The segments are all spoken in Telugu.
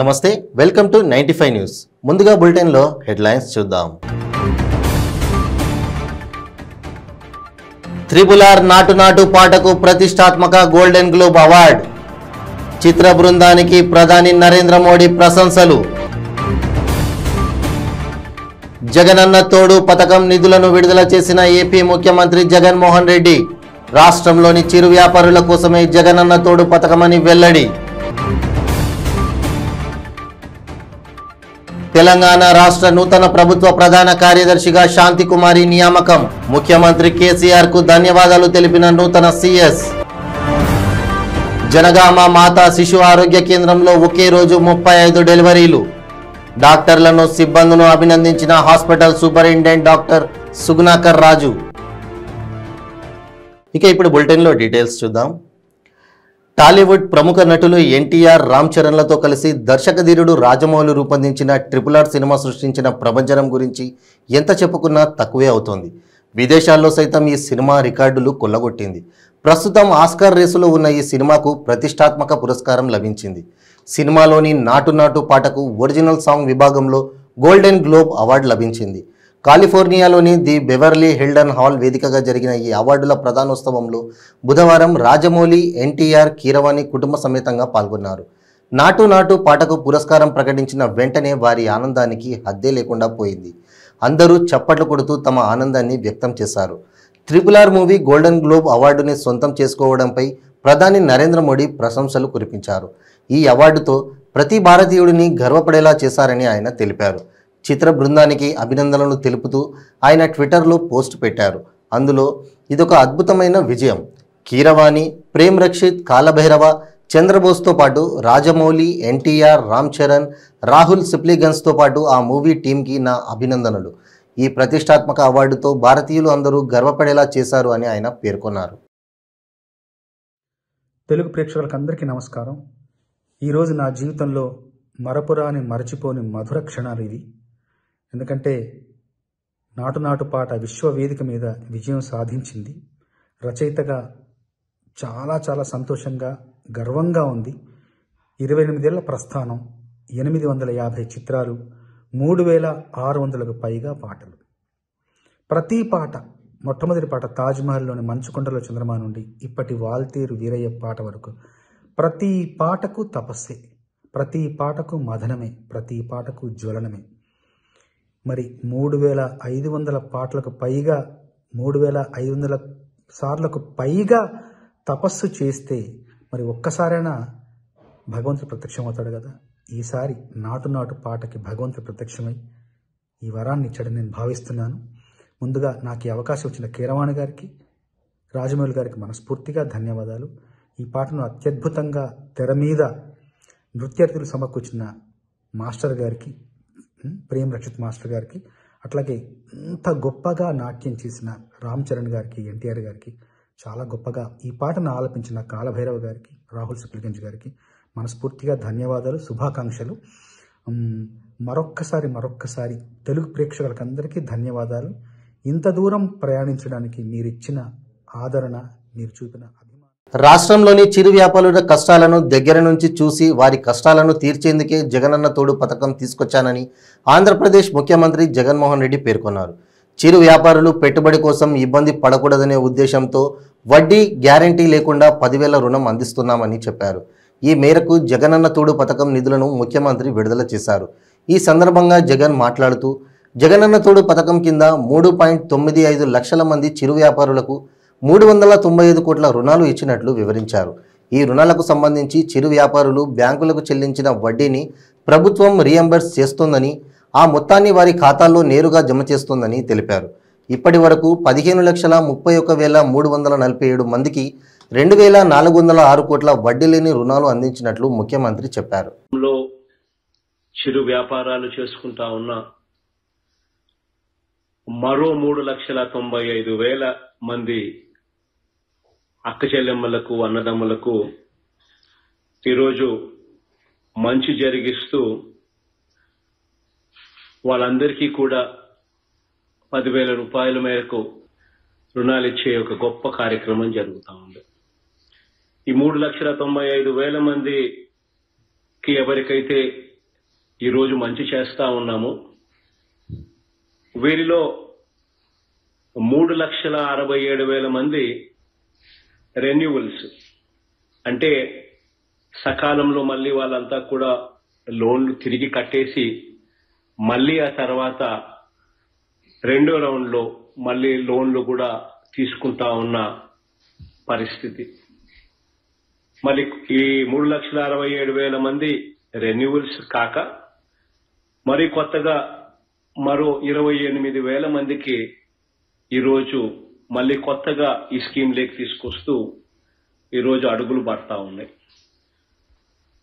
నమస్తే, వెల్కమ్ టు 95 న్యూస్. ముందుగా బులెటిన్ లో హెడ్లైన్స్ చూద్దాం. త్రిపుల్ నాటు నాటు పాటకు ప్రతిష్టాత్మక గోల్డెన్ గ్లోబ్ అవార్డు. చిత్ర బృందానికి ప్రధాని నరేంద్ర మోడీ ప్రశంసలు. జగనన్న తోడు పథకం నిధులను విడుదల చేసిన ఏపీ ముఖ్యమంత్రి జగన్మోహన్ రెడ్డి. రాష్ట్రంలోని చిరు వ్యాపారుల కోసమే జగనన్న తోడు పథకమని వెల్లడి. తెలంగాణ రాష్ట్ర నూతన ప్రభుత్వ ప్రధాన కార్యదర్శిగా శాంతి కుమారి నియామకం. ముఖ్యమంత్రి కేసీఆర్ కు ధన్యవాదాలు తెలిపిన నూతన సీఎస్. జనగామ మాతా శిశు ఆరోగ్య కేంద్రంలో ఒకే రోజు 35 డెలివరీలు. డాక్టర్లను సిబ్బందిను అభినందించిన హాస్పిటల్ సూపరింటెండెంట్ డాక్టర్ సుగుణాకర్ రాజు. ఇక ఇప్పుడు బులెటిన్లో డీటెయిల్స్ చూద్దాం. టాలీవుడ్ ప్రముఖ నటులు ఎన్టీఆర్, రామ్ చరణ్లతో కలిసి దర్శకధీరుడు రాజమౌళి రూపొందించిన RRR సినిమా సృష్టించిన ప్రభంజనం గురించి ఎంత చెప్పుకున్నా తక్కువే అవుతోంది. విదేశాల్లో సైతం ఈ సినిమా రికార్డులు కొల్లగొట్టింది. ప్రస్తుతం ఆస్కార్ రేసులో ఉన్న ఈ సినిమాకు ప్రతిష్టాత్మక పురస్కారం లభించింది. సినిమాలోని నాటు నాటు పాటకు ఒరిజినల్ సాంగ్ విభాగంలో గోల్డెన్ గ్లోబ్ అవార్డు లభించింది. కాలిఫోర్నియాలోని ది బెవర్లీ హిల్టన్ హాల్ వేదికగా జరిగిన ఈ అవార్డుల ప్రధానోత్సవంలో బుధవారం రాజమౌళి, ఎన్టీఆర్, కీరవాణి కుటుంబ సమేతంగా పాల్గొన్నారు. నాటు నాటు పాటకు పురస్కారం ప్రకటించిన వెంటనే వారి ఆనందానికి హద్దే లేకుండా పోయింది. అందరూ చప్పట్లు కొడుతూ తమ ఆనందాన్ని వ్యక్తం చేశారు. RRR మూవీ గోల్డెన్ గ్లోబ్ అవార్డుని సొంతం చేసుకోవడంపై ప్రధాని నరేంద్ర మోడీ ప్రశంసలు కురిపించారు. ఈ అవార్డుతో ప్రతి భారతీయుడిని గర్వపడేలా చేశారని ఆయన తెలిపారు. చిత్ర బృందానికి అభినందనలు తెలుపుతూ ఆయన ట్విట్టర్లో పోస్ట్ పెట్టారు. అందులో ఇదొక అద్భుతమైన విజయం. కీరవాణి, ప్రేమ్ రక్షిత్, కాలభైరవ, చంద్రబోస్తో పాటు రాజమౌళి, ఎన్టీఆర్, రామ్ చరణ్, రాహుల్ సిప్లీగన్స్తో పాటు ఆ మూవీ టీంకి నా అభినందనలు. ఈ ప్రతిష్టాత్మక అవార్డుతో భారతీయులు అందరూ గర్వపడేలా చేశారు అని ఆయన పేర్కొన్నారు. తెలుగు ప్రేక్షకులకు అందరికీ నమస్కారం. ఈరోజు నా జీవితంలో మరపురాని మరచిపోని మధుర క్షణాలు ఇవి. ఎందుకంటే నాటు నాటు పాట విశ్వవేదిక మీద విజయం సాధించింది. రచయితగా చాలా చాలా సంతోషంగా, గర్వంగా ఉంది. 28 ఏళ్ల ప్రస్థానం, 850 చిత్రాలు, 3600కు పైగా పాటలు. ప్రతి పాట, మొట్టమొదటి పాట తాజ్మహల్లోని మంచుకొండలో చంద్రమా నుండి ఇప్పటి వాల్తేరు వీరయ్య పాట వరకు ప్రతి పాటకు తపస్సే, ప్రతి పాటకు మదనమే, ప్రతి పాటకు జ్వలనమే. మరి 3500 పాటలకు పైగా, 3500 సార్లకు పైగా తపస్సు చేస్తే మరి ఒక్కసారైనా భగవంతుడు ప్రత్యక్షమవుతాడు కదా. ఈసారి నాటు నాటు పాటకి భగవంతుడు ప్రత్యక్షమై ఈ వరాన్ని ఇచ్చాడని నేను భావిస్తున్నాను. ముందుగా నాకు ఈ అవకాశం ఇచ్చిన కీరవాణి గారికి, రాజమౌళి గారికి మనస్ఫూర్తిగా ధన్యవాదాలు. ఈ పాటను అత్యద్భుతంగా తెర మీద నృత్యర్థులు సమకూర్చిన మాస్టర్ గారికి, ప్రేమ్ రక్షిత్ మాస్టర్ గారికి, అట్లాగే ఇంత గొప్పగా నాట్యం చేసిన రామ్ చరణ్ గారికి, ఎన్టీఆర్ గారికి, చాలా గొప్పగా ఈ పాటను ఆలపించిన కాలభైరవ గారికి, రాహుల్ సిప్లిగంజ్ గారికి మనస్ఫూర్తిగా ధన్యవాదాలు, శుభాకాంక్షలు. మరొక్కసారి తెలుగు ప్రేక్షకులకు అందరికీ ధన్యవాదాలు. ఇంత దూరం ప్రయాణించడానికి మీరిచ్చిన ఆదరణ, మీరు చూపిన రాష్ట్రంలోని చిరు వ్యాపారుల కష్టాలను దగ్గర నుంచి చూసి వారి కష్టాలను తీర్చేందుకే జగనన్న తోడు పథకం తీసుకొచ్చానని ఆంధ్రప్రదేశ్ ముఖ్యమంత్రి జగన్మోహన్ రెడ్డి పేర్కొన్నారు. చిరు వ్యాపారులు పెట్టుబడి కోసం ఇబ్బంది పడకూడదనే ఉద్దేశంతో వడ్డీ గ్యారంటీ లేకుండా 10,000 రుణం అందిస్తున్నామని చెప్పారు. ఈ మేరకు జగనన్న తోడు పథకం నిధులను ముఖ్యమంత్రి విడుదల చేశారు. ఈ సందర్భంగా జగన్ మాట్లాడుతూ జగనన్న తోడు పథకం కింద 3.95 లక్షల మంది చిరు వ్యాపారులకు 395 కోట్ల రుణాలు ఇచ్చినట్లు వివరించారు. ఈ రుణాలకు సంబంధించి చిరు వ్యాపారులు బ్యాంకులకు చెల్లించిన వడ్డీని ప్రభుత్వం రీఎంబర్స్ చేస్తోందని, ఆ మొత్తాన్ని వారి ఖాతాల్లో నేరుగా జమ చేస్తోందని తెలిపారు. ఇప్పటి వరకు 15,31,347 మందికి 2,406 కోట్ల వడ్డీ లేని రుణాలు అందించినట్లు ముఖ్యమంత్రి చెప్పారు. చిరు వ్యాపారాలు చేసుకుంటా ఉన్న మరో 3,95,000 మంది అక్క చెల్లెమ్మలకు, అన్నదమ్ములకు ఈరోజు మంచి జరిగిస్తూ వాళ్ళందరికీ కూడా 10,000 రూపాయల మేరకు రుణాలు ఇచ్చే ఒక గొప్ప కార్యక్రమం జరుగుతూ ఉంది. ఈ 3,95,000 మందికి ఎవరికైతే ఈరోజు మంచి చేస్తా ఉన్నాము. వీరిలో 3,67,000 మంది రెన్యువల్స్ అంటే సకాలంలో మళ్ళీ వాళ్ళంతా కూడా లోన్లు తిరిగి కట్టేసి మళ్ళీ ఆ తర్వాత రెండో రౌండ్లో మళ్ళీ లోన్లు కూడా తీసుకుంటా ఉన్న పరిస్థితి. మళ్ళీ ఈ 3,67,000 మంది రెన్యువల్స్ కాక మరి కొత్తగా మరో 28,000 మందికి ఈరోజు మళ్ళీ కొత్తగా ఈ స్కీమ్ లేక్ తీసుకొస్తూ ఈరోజు అడుగులు పడతా ఉన్నాయి.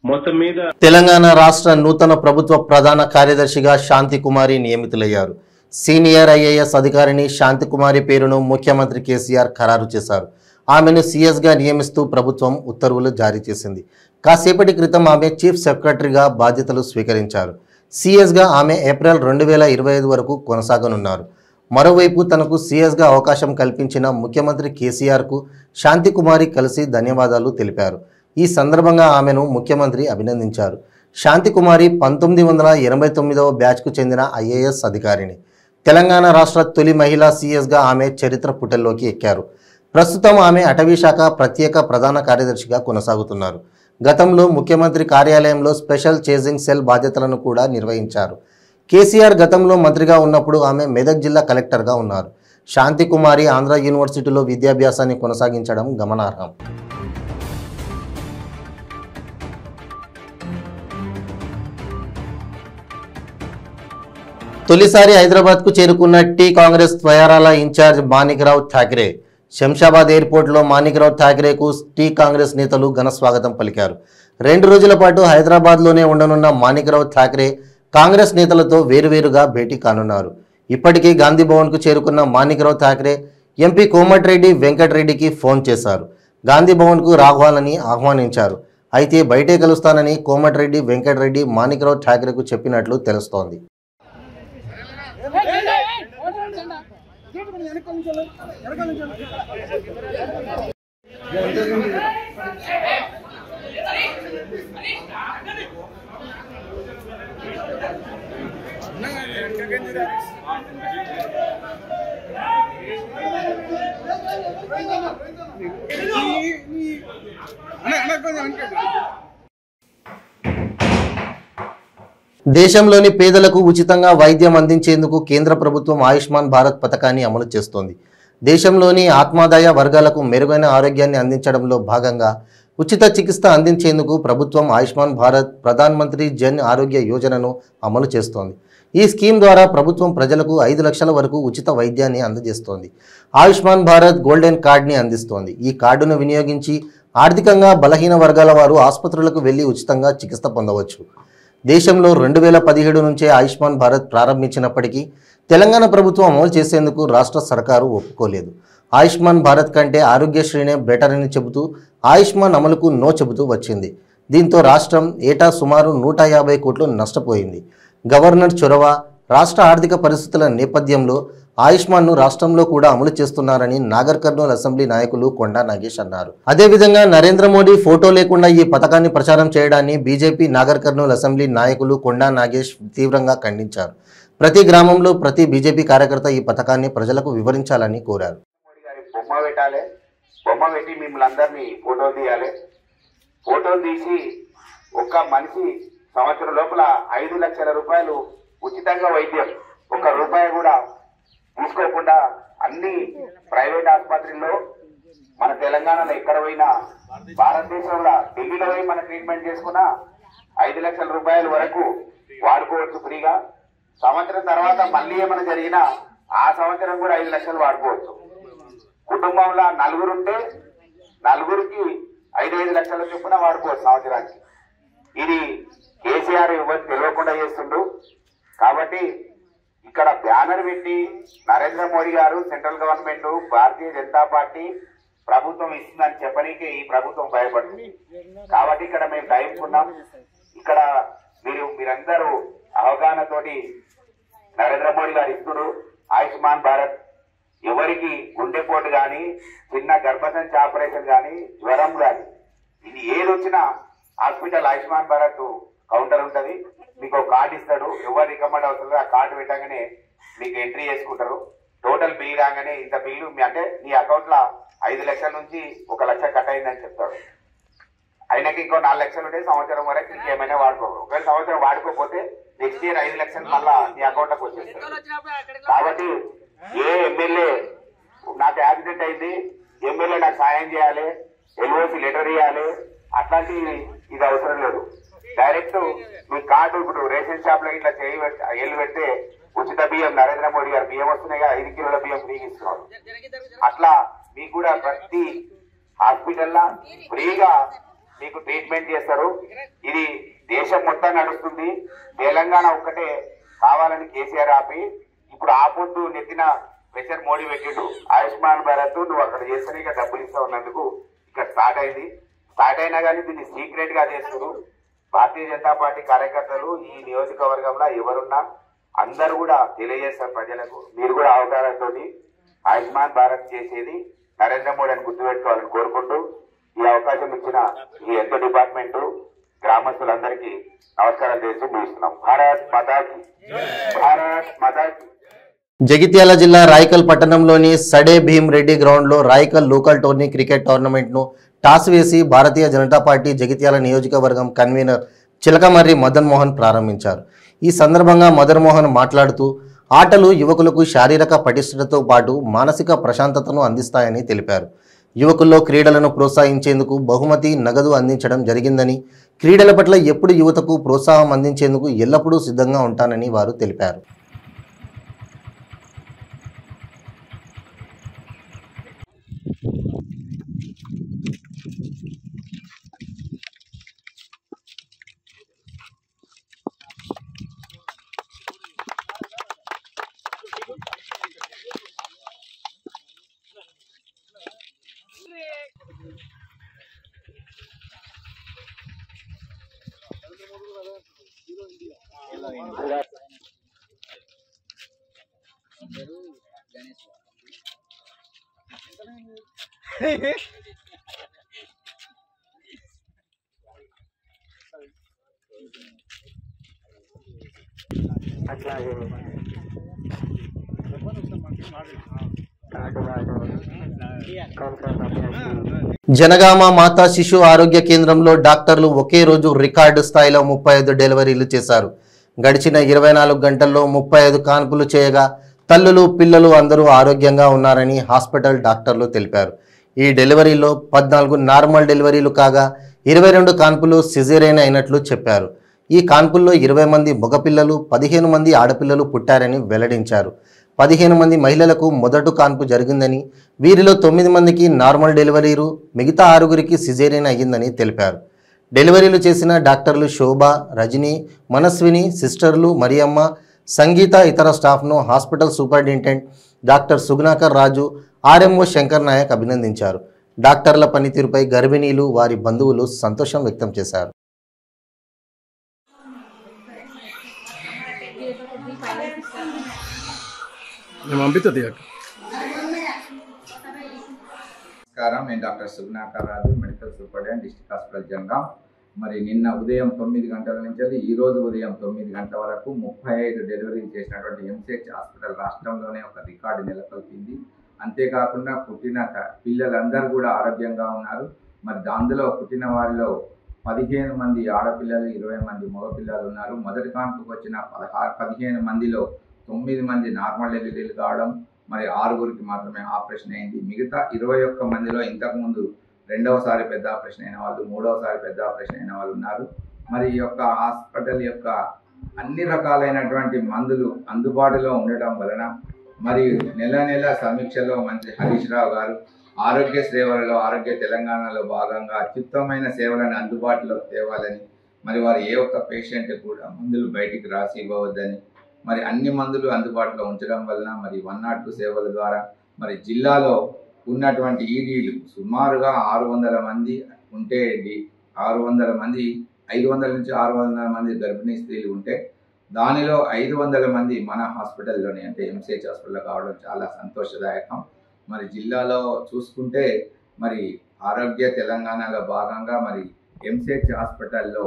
మొత్తం మీద తెలంగాణ రాష్ట్ర నూతన ప్రభుత్వ ప్రధాన కార్యదర్శిగా శాంతికుమారి నియమితులయ్యారు. సీనియర్ ఐఏఎస్ అధికారిని శాంతికుమారి పేరును ముఖ్యమంత్రి కేసీఆర్ ఖరారు చేశారు. ఆమెను సీఎస్గా నియమిస్తూ ప్రభుత్వం ఉత్తర్వులు జారీ చేసింది. కాసేపటి క్రితం ఆమె చీఫ్ సెక్రటరీగా బాధ్యతలు స్వీకరించారు. సీఎస్గా ఆమె ఏప్రిల్ 2025 వరకు కొనసాగనున్నారు. మరోవైపు తనకు సీఎస్గా అవకాశం కల్పించిన ముఖ్యమంత్రి కేసీఆర్కు శాంతికుమారి కలిసి ధన్యవాదాలు తెలిపారు. ఈ సందర్భంగా ఆమెను ముఖ్యమంత్రి అభినందించారు. శాంతికుమారి 1989వ బ్యాచ్కు చెందిన ఐఏఎస్ అధికారిని. తెలంగాణ రాష్ట్ర తొలి మహిళా సీఎస్గా ఆమె చరిత్ర పుటల్లోకి ఎక్కారు. ప్రస్తుతం ఆమె అటవీ శాఖ ప్రత్యేక ప్రధాన కార్యదర్శిగా కొనసాగుతున్నారు. గతంలో ముఖ్యమంత్రి కార్యాలయంలో స్పెషల్ చేజింగ్ సెల్ బాధ్యతలను కూడా నిర్వహించారు. కేసీఆర్ గతంలో మంత్రిగా ఉన్నప్పుడు ఆమె మెదక్ జిల్లా కలెక్టర్గా ఉన్నారు. శాంతికుమారి ఆంధ్ర యూనివర్సిటీలో విద్యాభ్యాసాన్ని కొనసాగించడం గమనార్హం. తొలిసారి హైదరాబాద్కు చేరుకున్న టీ కాంగ్రెస్ త్వయారాల ఇన్ఛార్జ్ మాణిక్రావు ఠాకరే. శంషాబాద్ ఎయిర్పోర్ట్లో మాణిక్రావు ఠాకరేకు టీ కాంగ్రెస్ నేతలు ఘన స్వాగతం పలికారు. 2 రోజుల పాటు హైదరాబాద్లోనే ఉండనున్న మాణిక్రావు ఠాకరే కాంగ్రెస్ నేతలతో వేరువేరుగా భేటీ కానున్నారు. ఇప్పటికే గాంధీ భవన్కు చేరుకున్న మాణిక్రావు ఠాకరే ఎంపీ కోమటిరెడ్డి వెంకటరెడ్డికి ఫోన్ చేశారు. గాంధీ భవన్కు రావాలని ఆహ్వానించారు. అయితే బయటే కలుస్తానని కోమటిరెడ్డి వెంకటరెడ్డి మాణిక్రావు ఠాకరేకు చెప్పినట్లు తెలుస్తోంది. దేశంలోని పేదలకు ఉచితంగా వైద్యం అందించేందుకు కేంద్ర ప్రభుత్వం ఆయుష్మాన్ భారత్ పథకాన్ని అమలు చేస్తోంది. దేశంలోని ఆత్మాదాయ వర్గాలకు మెరుగైన ఆరోగ్యాన్ని అందించడంలో భాగంగా ఉచిత చికిత్స అందించేందుకు ప్రభుత్వం ఆయుష్మాన్ భారత్ ప్రధాన్ మంత్రి జన్ ఆరోగ్య యోజనను అమలు చేస్తోంది. ఈ స్కీమ్ ద్వారా ప్రభుత్వం ప్రజలకు 5 లక్షల వరకు ఉచిత వైద్యాన్ని అందజేస్తోంది. ఆయుష్మాన్ భారత్ గోల్డెన్ కార్డ్ని అందిస్తోంది. ఈ కార్డును వినియోగించి ఆర్థికంగా బలహీన వర్గాల వారు ఆసుపత్రులకు వెళ్లి ఉచితంగా చికిత్స పొందవచ్చు. దేశంలో 2017 నుంచే ఆయుష్మాన్ భారత్ ప్రారంభించినప్పటికీ తెలంగాణ ప్రభుత్వం అమలు చేసేందుకు రాష్ట్ర సర్కారు ఒప్పుకోలేదు. ఆయుష్మాన్ భారత్ కంటే ఆరోగ్యశ్రీనే బెటర్ అని చెబుతూ ఆయుష్మాన్ అమలుకు నో చెబుతూ వచ్చింది. దీంతో రాష్ట్రం ఏటా సుమారు 150 కోట్లు నష్టపోయింది. గవర్నర్ చొరవ, రాష్ట్ర ఆర్థిక పరిస్థితుల నేపథ్యంలో ఆయుష్మాన్ను రాష్ట్రంలో కూడా అమలు చేస్తున్నారని నాగర్ కర్నూల్ అసెంబ్లీ నాయకులు కొండా నాగేష్ అన్నారు. అదేవిధంగా నరేంద్ర మోడీ ఫోటో లేకుండా ఈ పథకాన్ని ప్రచారం చేయడాన్ని బీజేపీ నాగర్ కర్నూల్ అసెంబ్లీ నాయకులు కొండా నాగేష్ తీవ్రంగా ఖండించారు. ప్రతి గ్రామంలో ప్రతి బీజేపీ కార్యకర్త ఈ పథకాన్ని ప్రజలకు వివరించాలని కోరారు. బొమ్మ పెట్టి మిమ్మల్ని అందరినీ ఫోటో తీయాలి. ఫోటో తీసి ఒక్క మనిషి సంవత్సరం లోపల 5 లక్షల రూపాయలు ఉచితంగా వైద్యం, 1 రూపాయి కూడా తీసుకోకుండా అన్ని ప్రైవేట్ ఆసుపత్రుల్లో మన తెలంగాణలో ఎక్కడ పోయినా, భారతదేశంలో ఢిల్లీలో పోయి మన ట్రీట్మెంట్ చేసుకున్నా 5 లక్షల రూపాయల వరకు వాడుకోవచ్చు ఫ్రీగా. సంవత్సరం తర్వాత మళ్ళీ ఏమైనా జరిగినా ఆ సంవత్సరం కూడా 5 లక్షలు వాడుకోవచ్చు. కుటుంబంలో 4 ఉంటే 4కి 5 లక్షల చొప్పున వాడుకోవచ్చు సంవత్సరానికి. ఇది కేసీఆర్ ఎవరికి తెలియకుండా చేస్తుండ్రు. కాబట్టి ఇక్కడ బ్యానర్ పెట్టి నరేంద్ర మోడీ గారు, central government, Bharatiya Janata party ప్రభుత్వం ఇస్తుందని చెప్పనీకే ఈ ప్రభుత్వం భయపడుతుంది. కాబట్టి ఇక్కడ మేము టైంకున్నాం. ఇక్కడ మీరందరూ అవగాహనతోటి నరేంద్ర మోడీ గారు ఇస్తున్నారు. ఆయుష్మాన్ భారత్ ఎవరికి గుండెపోటు కానీ, చిన్న గర్భసంచి ఆపరేషన్ కానీ, జ్వరం కానీ, ఇది ఏది వచ్చినా హాస్పిటల్ ఆయుష్మాన్ భారత్ కౌంటర్ ఉంటుంది, మీకు ఒక కార్డు ఇస్తాడు, ఎవరు రికమెండ్ అవుతుందో ఆ కార్డు పెట్టగానే మీకు ఎంట్రీ చేసుకుంటారు. టోటల్ బిల్ కాగానే ఇంత బిల్లు అంటే నీ అకౌంట్ లో 5 లక్షల నుంచి 1 లక్ష కట్ అయిందని చెప్తాడు. అయినాక ఇంకో 4 లక్షలు ఉంటే సంవత్సరం వరకు ఇంకేమైనా వాడుకోరు. ఒకవేళ సంవత్సరం వాడుకోకపోతే నెక్స్ట్ ఇయర్ 5 లక్షలు మళ్ళా నీ అకౌంట్ లోకి వచ్చేస్తారు. కాబట్టి ఏ ఎమ్మెల్యే నాకు యాక్సిడెంట్ అయింది, ఎమ్మెల్యే నాకు సాయం చేయాలి, ఎల్ఓసి లెటర్ ఇవ్వాలి, అట్లాంటి ఇది అవసరం లేదు. డైరెక్ట్ మీ కార్డు ఇప్పుడు రేషన్ షాప్ లో ఇట్లా ఎల్లు పెడితే ఉచిత బియ్యం నరేంద్ర మోడీ గారు బియ్యం వస్తున్నాయి, 5 కిలోల బియ్యం ఫ్రీగా ఇస్తున్నారు. అట్లా మీకు కూడా ప్రతి హాస్పిటల్ ఫ్రీగా మీకు ట్రీట్మెంట్ చేస్తారు. ఇది దేశం మొత్తం నడుస్తుంది. తెలంగాణ ఒక్కటే కావాలని కేసీఆర్ ఆపి ఇప్పుడు ఆపొద్దు నెత్తిన ప్రెషర్ మోడీ పెట్టిండు. ఆయుష్మాన్ భారత్ నువ్వు అక్కడ చేస్తే ఇక డబ్బులు ఇస్తా ఉన్నందుకు ఇక్కడ స్టార్ట్ అయింది. స్టార్ట్ అయినా కానీ దీన్ని సీక్రెట్ గా చేస్తారు. భారతీయ జనతా పార్టీ కార్యకర్తలు ఈ నియోజకవర్గంలో ఎవరున్నా అందరూ కూడా తెలియజేస్తారు ప్రజలకు. మీరు కూడా అవగాహనతో ఆయుష్మాన్ భారత్ చేసేది నరేంద్ర మోడీ అని గుర్తుపెట్టుకోవాలని కోరుకుంటూ ఈ అవకాశం ఇచ్చిన ఈ హెల్త్ డిపార్ట్మెంట్ గ్రామస్తులందరికీ నమస్కారం చేసి ముగిస్తున్నాం. భారత్ మాతాకి, భారత్ మాతాకి. జగిత్యాల జిల్లా రాయకల్ పట్టణంలోని సడే భీమ్ రెడ్డి గ్రౌండ్లో రాయకల్ లోకల్ టోర్నీ క్రికెట్ టోర్నమెంట్ను టాస్ వేసి భారతీయ జనతా పార్టీ జగిత్యాల నియోజకవర్గం కన్వీనర్ చిలకమర్రి మదన్ మోహన్ ప్రారంభించారు. ఈ సందర్భంగా మదన్ మోహన్ మాట్లాడుతూ ఆటలు యువకులకు శారీరక పటిష్టతతో పాటు మానసిక ప్రశాంతతను అందిస్తాయని తెలిపారు. యువకుల్లో క్రీడలను ప్రోత్సహించేందుకు బహుమతి నగదు అందించడం జరిగిందని, క్రీడల పట్ల ఎప్పుడు యువతకు ప్రోత్సాహం అందించేందుకు ఎల్లప్పుడూ సిద్ధంగా ఉంటానని వారు తెలిపారు. జనగామ మాతా శిశు ఆరోగ్య కేంద్రంలో డాక్టర్లు ఒకే రోజు రికార్డు స్థాయిలో 35 డెలివరీలు చేశారు. గడిచిన 24 గంటల్లో 35 కాన్పులు చేయగా తల్లులు పిల్లలు అందరూ ఆరోగ్యంగా ఉన్నారని హాస్పిటల్ డాక్టర్లు తెలిపారు. ఈ డెలివరీలో 14 నార్మల్ డెలివరీలు కాగా 22 కాన్పులు సిజేరియన్ అయినట్లు చెప్పారు. ఈ కాన్పుల్లో 20 మంది మగపిల్లలు 15 మంది ఆడపిల్లలు పుట్టారని వెల్లడించారు. 15 మంది మహిళలకు మొదటి కాన్పు జరిగిందని, వీరిలో 9 మందికి నార్మల్ డెలివరీలు, మిగతా 6గురికి సిజేరియన్ అయ్యిందని తెలిపారు. డెలివరీలు చేసిన డాక్టర్లు శోభ, రజని, మనస్విని, సిస్టర్లు మరియమ్మ, సంగీత, ఇతర స్టాఫ్ను హాస్పిటల్ సూపరింటెండెంట్ డాక్టర్ సుగుణాకర్ రాజు, ఆర్ఎంఓ శంకర్ నాయక్ అభినందించారు. డాక్టర్ల పనితీరుపై గర్భిణీలు, వారి బంధువులు సంతోషం వ్యక్తం చేశారు. నమస్కారం, నేను doctor Sugunakar Raju, medical superintendent, district hospital Jangaon. మరి నిన్న ఉదయం 9 గంటల నుంచి ఈ రోజు ఉదయం 9 గంటల వరకు 35 డెలివరీలు చేసినటువంటి ఎంసీహెచ్ హాస్పిటల్ రాష్ట్రంలోనే ఒక రికార్డు నెలకొల్పింది. అంతేకాకుండా పుట్టిన పిల్లలందరూ కూడా ఆరోగ్యంగా ఉన్నారు. మరి అందులో పుట్టిన వారిలో 15 మంది ఆడపిల్లలు, 20 మంది మగపిల్లలు ఉన్నారు. మొదటి కాన్పుకు వచ్చిన 15 మందిలో 9 మంది నార్మల్ డెలివరీలు కావడం, మరి 6గురికి మాత్రమే ఆపరేషన్ అయింది. మిగతా 21 మందిలో ఇంతకుముందు రెండవసారి పెద్ద ఆపరేషన్ అయిన వాళ్ళు, మూడవసారి పెద్ద ఆపరేషన్ అయిన వాళ్ళు ఉన్నారు. మరి ఈ యొక్క హాస్పిటల్ యొక్క అన్ని రకాలైనటువంటి మందులు అందుబాటులో ఉండటం వలన మరి నెల నెల సమీక్షలో మంత్రి హరీష్ రావు గారు ఆరోగ్య సేవలలో, ఆరోగ్య తెలంగాణలో భాగంగా అత్యుత్తమైన సేవలను అందుబాటులో తేవాలని, మరి వారు ఏ ఒక్క పేషెంట్ కూడా మందులు బయటికి రాసి ఇవ్వవద్దని, మరి అన్ని మందులు అందుబాటులో ఉంచడం వలన మరి 102 సేవల ద్వారా మరి జిల్లాలో ఉన్నటువంటి ఈడీలు సుమారుగా 600 మంది ఉంటే 600 మంది 500 నుంచి 600 మంది గర్భిణీ స్త్రీలు ఉంటే దానిలో 500 మంది మన హాస్పిటల్లోనే అంటే ఎంసీహెచ్ హాస్పిటల్లో కావడం చాలా సంతోషదాయకం. మరి జిల్లాలో చూసుకుంటే మరి ఆరోగ్య తెలంగాణలో భాగంగా మరి ఎంసీహెచ్ హాస్పిటల్లో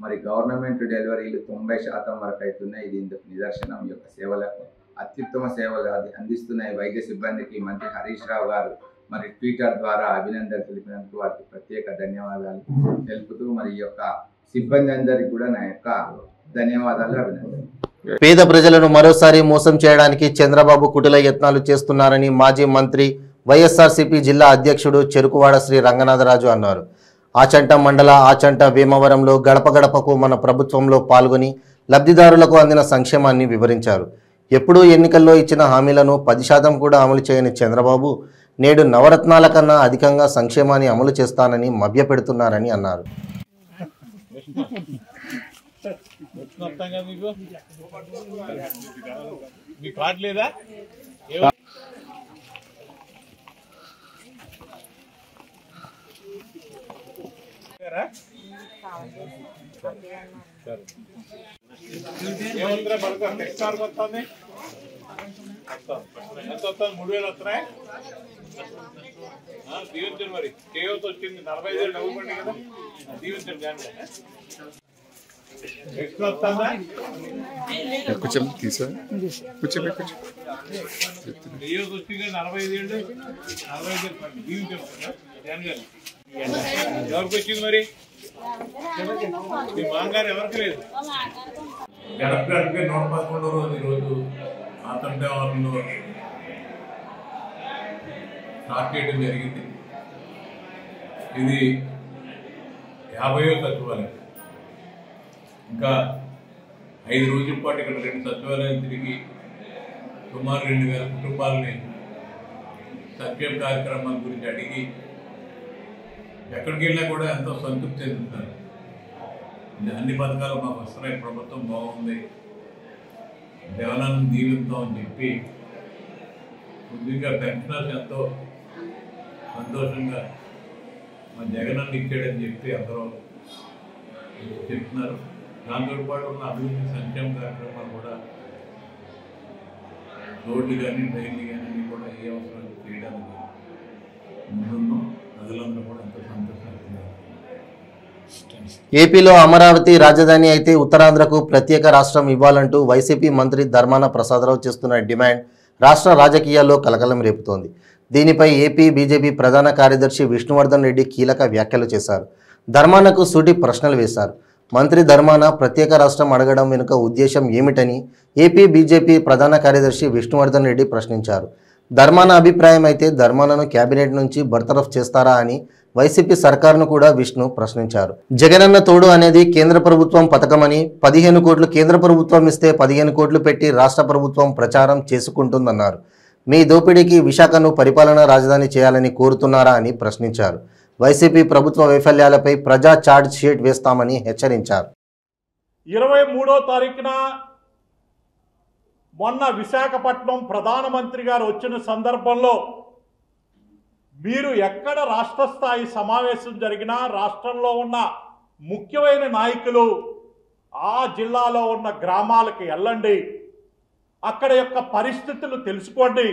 మరి గవర్నమెంట్ డెలివరీలు 90% వరకు అవుతున్నాయి. ఇది ఇందుకు నిదర్శనం. ఈ యొక్క సేవలకు అత్యుత్తమ సేవలు అందిస్తున్న వైద్య సిబ్బందికి మంత్రి హరీష్ రావు గారు మరి ట్విట్టర్ ద్వారా అభినందనలు తెలిపినందుకు వారికి ప్రత్యేక ధన్యవాదాలు తెలుపుతూ మరి ఈ యొక్క సిబ్బంది అందరికీ కూడా నా యొక్క ధన్యవాదాలు, అభినందనలు. పేద ప్రజలను మరోసారి మోసం చేయడానికి చంద్రబాబు కుటిల యత్నాలు చేస్తున్నారని మాజీ మంత్రి వైఎస్ఆర్సీపీ జిల్లా అధ్యక్షుడు చెరుకువాడ శ్రీ రంగనాథరాజు అన్నారు. ఆచంట మండల ఆచంట వేమవరంలో గడప గడపకు మన ప్రభుత్వంలో పాల్గొని లబ్ధిదారులకు అందిన సంక్షేమాన్ని వివరించారు. ఎప్పుడూ ఎన్నికల్లో ఇచ్చిన హామీలను 10% కూడా అమలు చేయని చంద్రబాబు నేడు నవరత్నాల కన్నా అధికంగా సంక్షేమాన్ని అమలు చేస్తానని మభ్యపెడుతున్నారని అన్నారు. దీవించండి. మరి కేవత వచ్చింది 45 డబ్బు పడి కదా, దీవించండి. కొంచెం తీసా కొంచెం వచ్చింది 45 దీవించండి. ఎవరికి వచ్చింది మరి? మీ మాంగారు ఎవరికి లేదు. గడప గడపే 111 రోజు ఈరోజు ఆతంటవారంలో స్టార్ట్ చేయడం జరిగింది. ఇది 50వ సచివాలయం. ఇంకా 5 రోజుల పాటు ఇక్కడ 2 సచివాలయాలు తిరిగి సుమారు 2000 కుటుంబాలని సంక్షేమ కార్యక్రమాల గురించి అడిగి ఎక్కడికి వెళ్ళినా కూడా ఎంతో సంతృప్తి చెందుతున్నారు. అన్ని పథకాలు మాకు వస్తున్నాయి, ప్రభుత్వం బాగుంది, దేవనాన్ని దీవిద్దాం అని చెప్పి ముఖ్యంగా పెన్షనర్స్ ఎంతో సంతోషంగా మా జగనన్న ఇచ్చాడని చెప్పి అందరూ చెప్తున్నారు. దాంతో పాటు ఉన్న అభివృద్ధి సంక్షేమ కార్యక్రమాలు కూడా రోడ్లు కానీ ట్రైన్లు కానీ కూడా ఏ అవసరాలు చేయడానికి ముందున్నాం. ప్రజలందరూ కూడా ఎంతో సంతోషంగా. ఏపీలో అమరావతి రాజధాని అయితే ఉత్తరాంధ్రకు ప్రత్యేక రాష్ట్రం ఇవ్వాలంటూ వైసీపీ మంత్రి ధర్మాన ప్రసాదరావు చేస్తున్న డిమాండ్ రాష్ట్ర రాజకీయాల్లో కలకలం రేపుతోంది. దీనిపై ఏపీ బీజేపీ ప్రధాన కార్యదర్శి విష్ణువర్ధన్ రెడ్డి కీలక వ్యాఖ్యలు చేశారు. ధర్మానకు సూటి ప్రశ్నలు వేశారు. మంత్రి ధర్మాన ప్రత్యేక రాష్ట్రం అడగడం వెనుక ఉద్దేశం ఏమిటని ఏపీ బీజేపీ ప్రధాన కార్యదర్శి విష్ణువర్ధన్ రెడ్డి ప్రశ్నించారు. ధర్మాన అభిప్రాయం అయితే ధర్మానను కేబినెట్ నుంచి బర్తరఫ్ చేస్తారా అని వైసీపీ సర్కారును కూడా విష్ణు ప్రశ్నించారు. జగనన్న తోడు అనేది కేంద్ర ప్రభుత్వం పథకమని 15 కోట్లు కేంద్ర ప్రభుత్వం ఇస్తే 15 కోట్లు పెట్టి రాష్ట్ర ప్రభుత్వం ప్రచారం చేసుకుంటుందన్నారు. మీ దోపిడీకి విశాఖను పరిపాలనా రాజధాని చేయాలని కోరుతున్నారా అని ప్రశ్నించారు. వైసీపీ ప్రభుత్వ వైఫల్యాలపై ప్రజా ఛార్జ్ షీట్ వేస్తామని హెచ్చరించారు. 23వ తారీఖున మొన్న విశాఖపట్నం ప్రధానమంత్రి గారు వచ్చిన సందర్భంలో మీరు ఎక్కడ రాష్ట్ర స్థాయి సమావేశం జరిగినా రాష్ట్రంలో ఉన్న ముఖ్యమైన నాయకులు ఆ జిల్లాలో ఉన్న గ్రామాలకు వెళ్ళండి, అక్కడ యొక్క పరిస్థితులు తెలుసుకోండి.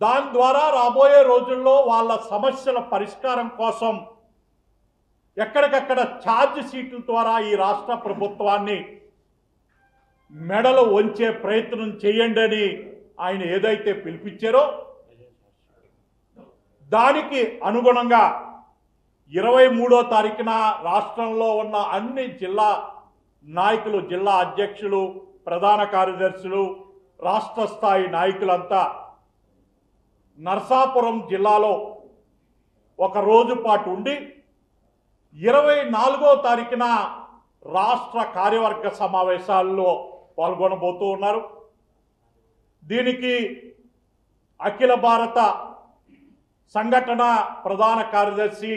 దాని ద్వారా రాబోయే రోజుల్లో వాళ్ళ సమస్యల పరిష్కారం కోసం ఎక్కడికక్కడ ఛార్జ్ షీట్ల ద్వారా ఈ రాష్ట్ర ప్రభుత్వాన్ని మెడలు వంచే ప్రయత్నం చేయండి అని ఆయన ఏదైతే పిలిపించారో దానికి అనుగుణంగా 23వ తారీఖున రాష్ట్రంలో ఉన్న అన్ని జిల్లా నాయకులు, జిల్లా అధ్యక్షులు, ప్రధాన కార్యదర్శులు, రాష్ట్ర స్థాయి నాయకులంతా నర్సాపురం జిల్లాలో ఒక రోజు పాటు ఉండి 24వ తారీఖున రాష్ట్ర కార్యవర్గ సమావేశాల్లో పాల్గొనబోతూ ఉన్నారు. దీనికి అఖిల భారత సంఘటన ప్రధాన కార్యదర్శి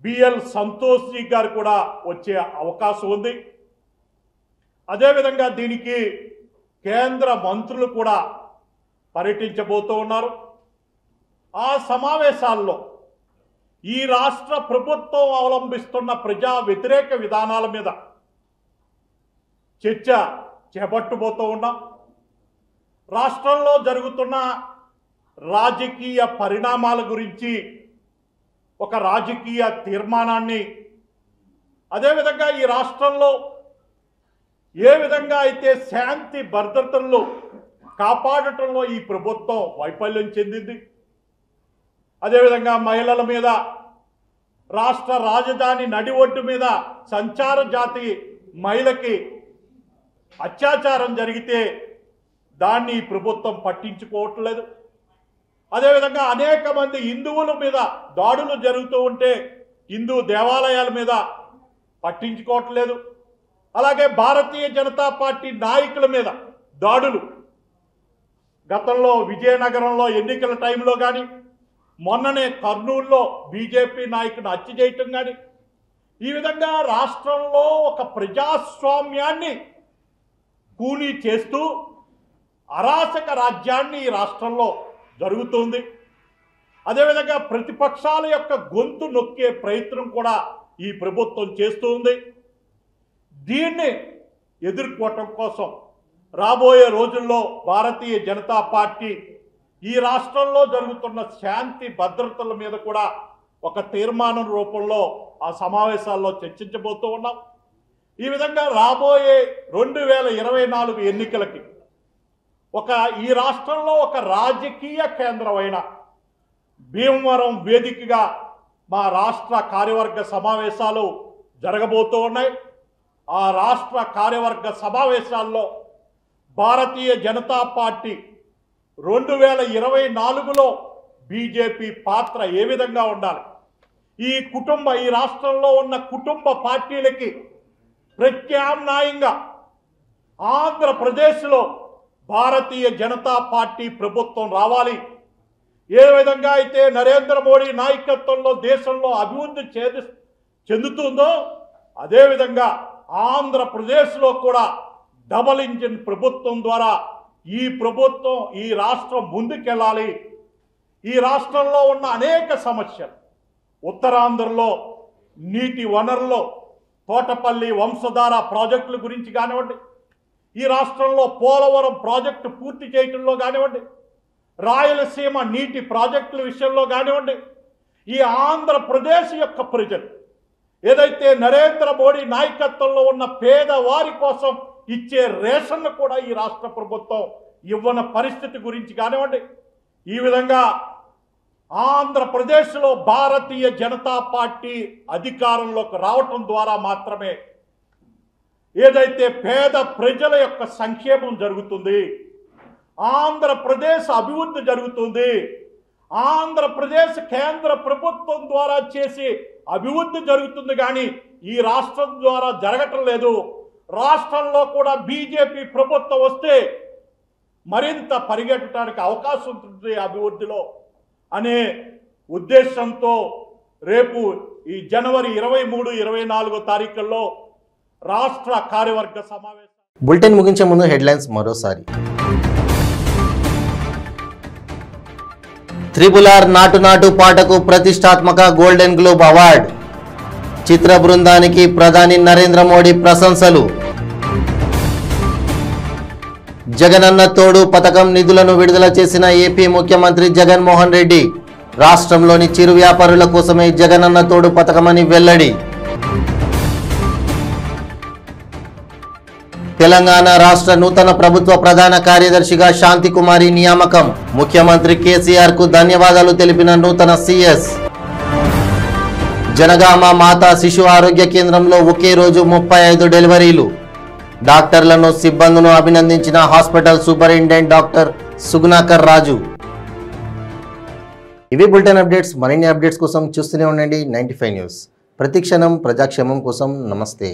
బిఎల్ సంతోష్ జీ గారు కూడా వచ్చే అవకాశం ఉంది. అదేవిధంగా దీనికి కేంద్ర మంత్రులు కూడా పర్యటించబోతూ ఉన్నారు. ఆ సమావేశాల్లో ఈ రాష్ట్ర ప్రభుత్వం అవలంబిస్తున్న ప్రజా వ్యతిరేక విధానాల మీద చర్చ చేపట్టబోతూ ఉన్నాం. రాష్ట్రంలో జరుగుతున్న రాజకీయ పరిణామాల గురించి ఒక రాజకీయ తీర్మానాన్ని అదేవిధంగా ఈ రాష్ట్రంలో ఏ విధంగా అయితే శాంతి భద్రతలను కాపాడటంలో ఈ ప్రభుత్వం వైఫల్యం చెందింది, అదేవిధంగా మహిళల మీద రాష్ట్ర రాజధాని నడి ఒడ్డు మీద సంచార జాతి మహిళకి అత్యాచారం జరిగితే దాన్ని ఈ ప్రభుత్వం పట్టించుకోవట్లేదు. అదేవిధంగా అనేక మంది హిందువుల మీద దాడులు జరుగుతూ ఉంటే హిందూ దేవాలయాల మీద పట్టించుకోవట్లేదు. అలాగే భారతీయ జనతా పార్టీ నాయకుల మీద దాడులు గతంలో విజయనగరంలో ఎన్నికల టైంలో కానీ, మొన్ననే కర్నూలులో బీజేపీ నాయకుని హత్య చేయటం కానీ, ఈ విధంగా రాష్ట్రంలో ఒక ప్రజాస్వామ్యాన్ని కూనీ చేస్తూ అరాచక రాజ్యాన్ని ఈ రాష్ట్రంలో జరుగుతుంది. అదేవిధంగా ప్రతిపక్షాల యొక్క గొంతు నొక్కే ప్రయత్నం కూడా ఈ ప్రభుత్వం చేస్తూ ఉంది. దీన్ని ఎదుర్కోవటం కోసం రాబోయే రోజుల్లో భారతీయ జనతా పార్టీ ఈ రాష్ట్రంలో జరుగుతున్న శాంతి భద్రతల మీద కూడా ఒక తీర్మానం రూపంలో ఆ సమావేశాల్లో చర్చించబోతూ ఉన్నాం. ఈ విధంగా రాబోయే 2024 ఎన్నికలకి ఈ రాష్ట్రంలో ఒక రాజకీయ కేంద్రమైన భీమవరం వేదికగా మా రాష్ట్ర కార్యవర్గ సమావేశాలు జరగబోతూ ఉన్నాయి. ఆ రాష్ట్ర కార్యవర్గ సమావేశాల్లో భారతీయ జనతా పార్టీ 2024లో బీజేపీ పాత్ర ఏ విధంగా ఉండాలి, ఈ రాష్ట్రంలో ఉన్న కుటుంబ పార్టీలకి ప్రత్యామ్నాయంగా ఆంధ్రప్రదేశ్లో భారతీయ జనతా పార్టీ ప్రభుత్వం రావాలి. ఏ విధంగా అయితే నరేంద్ర మోడీ నాయకత్వంలో దేశంలో అభివృద్ధి చెందుతుందో అదేవిధంగా ఆంధ్రప్రదేశ్లో కూడా డబల్ ఇంజిన్ ప్రభుత్వం ద్వారా ఈ రాష్ట్రం ముందుకెళ్ళాలి. ఈ రాష్ట్రంలో ఉన్న అనేక సమస్యలు, ఉత్తరాంధ్రలో నీటి వనరుల్లో తోటపల్లి వంశధార ప్రాజెక్టుల గురించి కానివ్వండి, ఈ రాష్ట్రంలో పోలవరం ప్రాజెక్టు పూర్తి చేయటంలో కానివ్వండి, రాయలసీమ నీటి ప్రాజెక్టుల విషయంలో కానివ్వండి, ఈ ఆంధ్రప్రదేశ్ యొక్క ప్రజలు ఏదైతే నరేంద్ర మోడీ నాయకత్వంలో ఉన్న పేదవారి కోసం ఇచ్చే రేషన్ను కూడా ఈ రాష్ట్ర ప్రభుత్వం ఇవ్వని పరిస్థితి గురించి కానివ్వండి, ఈ విధంగా ఆంధ్రప్రదేశ్లో భారతీయ జనతా పార్టీ అధికారంలోకి రావటం ద్వారా మాత్రమే ఏదైతే పేద ప్రజల యొక్క సంక్షేమం జరుగుతుంది, ఆంధ్రప్రదేశ్ అభివృద్ధి జరుగుతుంది, ఆంధ్రప్రదేశ్ కేంద్ర ప్రభుత్వం ద్వారా చేసి అభివృద్ధి జరుగుతుంది. కానీ ఈ రాష్ట్రం ద్వారా జరగటం లేదు. రాష్ట్రంలో కూడా బీజేపీ ప్రభుత్వం వస్తే మరింత పరిగెట్టడానికి అవకాశం ఉంటుంది అభివృద్ధిలో అనే ఉద్దేశంతో రేపు ఈ జనవరి 23, 24 తారీఖుల్లో రాష్ట్ర కార్యవర్గ సమావేశం. బులెటిన్ ముగించే ముందు హెడ్లైన్స్ మరోసారి. RRR నాటు నాటు పాటకు ప్రతిష్టాత్మక గోల్డెన్ గ్లోబ్ అవార్డు, చిత్ర బృందానికి ప్రధాని నరేంద్ర మోడీ ప్రశంసలు. జగనన్న తోడు పథకం నిధులను విడుదల చేసిన ఏపీ ముఖ్యమంత్రి జగన్మోహన్ రెడ్డి, రాష్ట్రంలోని చిరు వ్యాపారుల కోసమే జగనన్న తోడు పథకమని వెల్లడి. తెలంగాణ రాష్ట్ర నూతన ప్రభుత్వ ప్రధాన కార్యదర్శిగా శాంతికుమారి నియామకం, ముఖ్యమంత్రి కేసీఆర్ కు ధన్యవాదాలు తెలిపిన నూతన సీఎస్. జనగామ మాతా శిశు ఆరోగ్య కేంద్రంలో ఒకే రోజు 35 డెలివరీలు, డాక్టర్లను సిబ్బందును అభినందించిన హాస్పిటల్ సూపరింటెండెంట్ డాక్టర్ సుగుణాకర్ రాజు. ఇవి బులెటిన్ అప్డేట్స్. మరిన్ని అప్డేట్స్ కోసం చూస్తూనే ఉండండి 95 న్యూస్. ప్రతిక్షణం ప్రజాక్షేమం కోసం. నమస్తే.